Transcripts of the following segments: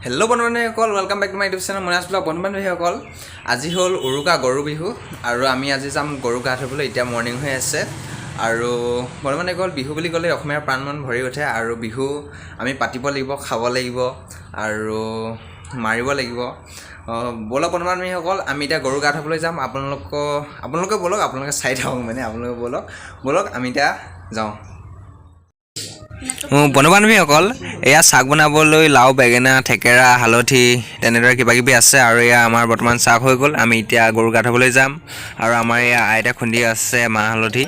Hello বন্ধুসকল welcome back to my YouTube channel Moinas Vlogs বন্ধুসকল আজি হল উৰুকা গৰু বিহু আৰু আমি আজি যাম গৰু গা ধুবলৈ এতিয়া মৰ্নিং হৈ আছে আৰু বন্ধুসকল বিহু বুলি ক'লে অসমীয়াৰ প্ৰাণ মন ভৰি উঠে আৰু বিহু আমি পাতিব লাগিব খাব লাগিব আৰু মাৰিব লাগিব বলক বন্ধুসকল আমি এতিয়া গৰু গা ধুবলৈ যাম আপোনালোকে বলক আপোনালোকে চাই থাকক মানে আপোনালোকে বলক আমি এতিয়া যাওঁ বন্ধুসকল এয়া শাক বনাবলৈ লাও বেঙেনা থেকেৰা হালধি তেনেদৰে কিবা কিবি আছে আৰু এয়া আমাৰ বৰ্তমান শাক হৈ গ'ল আমি এতিয়া গৰু গা ধুবলৈ যাম আৰু আমাৰ এয়া আইতা খুন্দি আছে মাহ হালধি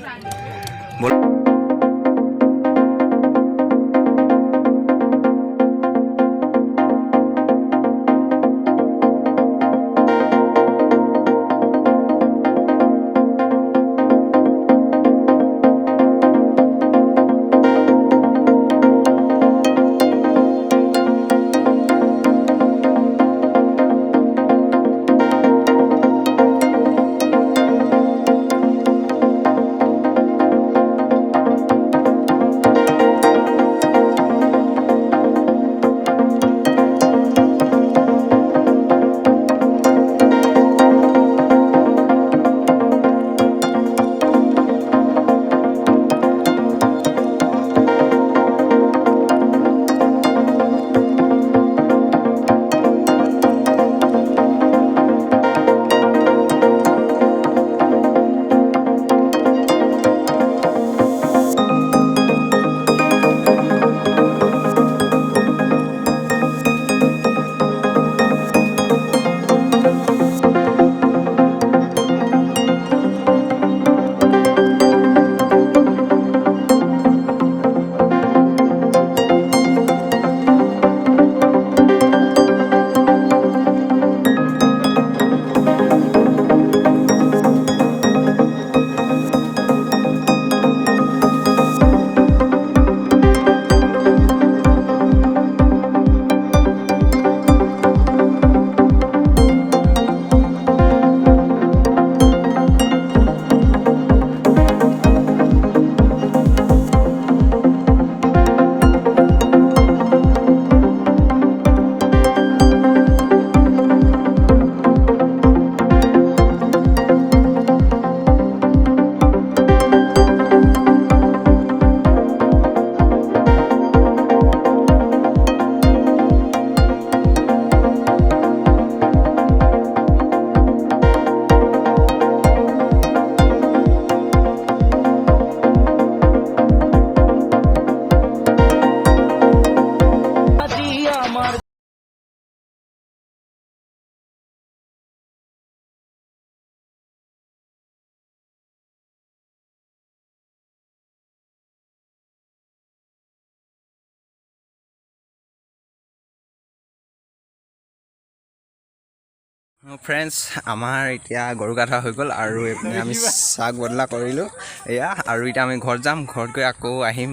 ফ্ৰেণ্ডছ আমাৰ এতিয়া গৰু গা ধোৱা হৈ গ'ল আৰু এইপিনে আমি চাক বদলা কৰিলোঁ এয়া আৰু এতিয়া আমি ঘৰত যাম ঘৰত গৈ আকৌ আহিম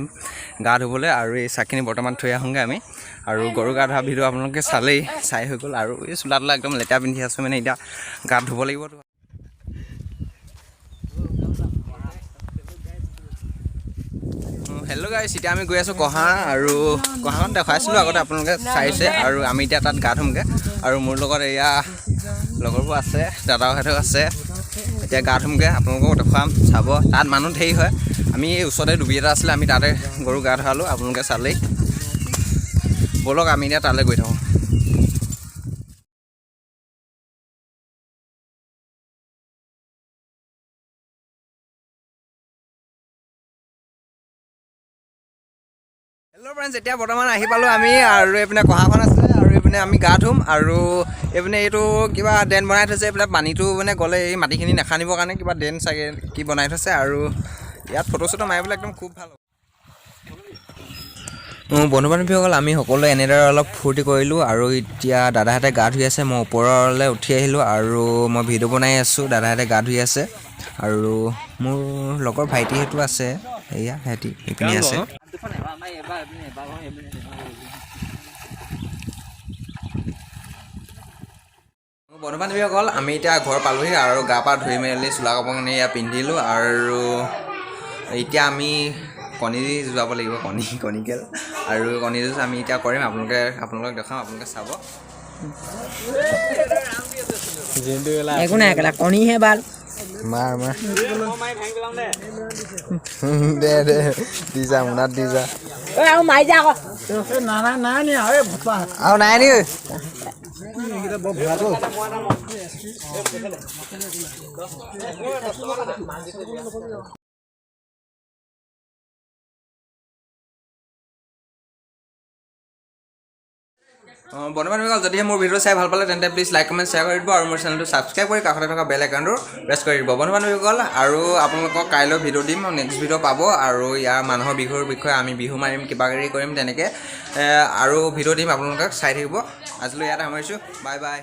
গা ধুবলৈ আৰু এই চাকখিনি বৰ্তমান থৈ আহোঁগৈ আমি আৰু গৰু গা ধোৱা ভিডিঅ' আপোনালোকে চাই হৈ গ'ল আৰু এই চোলা তোলা একদম লেতেৰা পিন্ধি আছোঁ মানে এতিয়া গা ধুব লাগিব হেল্ল' গাইছ এতিয়া আমি গৈ আছোঁ কহা আৰু কহাখন দেখুৱাইছিলোঁ আগতে আপোনালোকে চাইছে আৰু আমি এতিয়া তাত গা ধুমগৈ আৰু মোৰ লগত এয়া লগৰবোৰ আছে দাদাহঁতো আছে এতিয়া গা ধুমগৈ আপোনালোকক দেখুৱাম চাব তাত মানুহ ধেৰ হয় আমি এই ওচৰতে ডুবি এটা আছিলে আমি তাতে গৰু গা ধুৱালোঁ আপোনালোকে চালেই ব'লক আমি এতিয়া তালৈ গৈ থাকোঁ হেল্ল' ফ্ৰেণ্ডছ এতিয়া বৰ্তমান আহি পালোঁ আমি আৰু এইপিনে কহাখন আছে আৰু এইপিনে আমি গা ধুম আৰু এইপিনে এইটো কিবা ড্ৰেইন বনাই থৈছে এইফালে পানীটো মানে গ'লে এই মাটিখিনি নাখানিবৰ কাৰণে কিবা ড্ৰেইন চাগে কি বনাই থৈছে আৰু ইয়াত ফটো চটো মাৰিবলৈ একদম খুব ভাল বন্ধু বান্ধৱীসকল আমি সকলোৱে এনেদৰে অলপ ফূৰ্তি কৰিলোঁ আৰু এতিয়া দাদাহঁতে গা ধুই আছে মই ওপৰলৈ উঠি আহিলোঁ আৰু মই ভিডিঅ' বনাই আছোঁ দাদাহঁতে গা ধুই আছে আৰু মোৰ লগৰ ভাইটিহঁতো আছে এয়া সিহঁতি এইপিনে আছে বন্ধু বান্ধৱীসকল আমি এতিয়া ঘৰ পালোহি আৰু গা পা ধুই মেলি চোলা কাপোৰখিনি পিন্ধিলোঁ আৰু এতিয়া আমি কণী যুঁজাব লাগিব কণিকেল আৰু কণী যুঁজ আমি এতিয়া কৰিম আপোনালোকক দেখাম আপোনালোকে চাব একো নাই কেলা কণীহে ভাল মাৰ দে দিছা মুনাত দিছা আৰু মাৰি যা আকৌ আৰু নাই নি বন্ধু-বান্ধৱীসকল যদিহে মোৰ ভিডিঅ' চাই ভাল পালে তেন্তে প্লিজ লাইক কমেণ্ট শ্বেয়াৰ কৰি দিব আৰু মোৰ চেনেলটো ছাবস্ক্ৰাইব কৰি কাষতে থকা বেল আইকনটো প্ৰেছ কৰি দিব বন্ধু-বান্ধৱীসকল আৰু আপোনালোকক কাইলৈ ভিডিঅ' দিম নেক্সট ভিডিঅ' পাব আৰু ইয়াৰ মানুহৰ বিহুৰ বিষয়ে আমি বিহু মাৰিম কিবা কিবি কৰিম তেনেকৈ আৰু ভিডিঅ' দিম আপোনালোকক চাই থাকিব আজিলৈ ইয়াতে সামৰিছোঁ বাই বাই